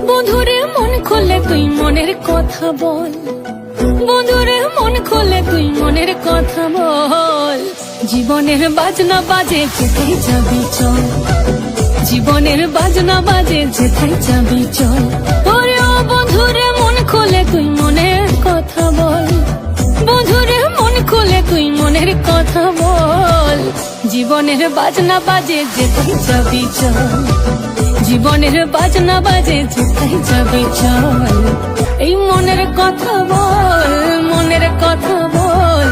বন্ধুরে মন খুলে তুই মনের কথা বল, বন্ধুরে মন খুলে তুই মনের কথা বল। জীবনের বাজনা বাজে যেথায় যাবি চল, জীবনের বাজনা বাজে যেথায় যাবি চল। ওরে ও বন্ধুরে মন খুলে তুই মনের কথা বল, বন্ধুরে মন খুলে তুই মনের কথা বল। জীবনের বাজনা বাজে যেথায় যাবি চল, জীবনের বাজনা বাজে যেথায় যাবি চল। এই মনের কথা বল, মনের কথা বল,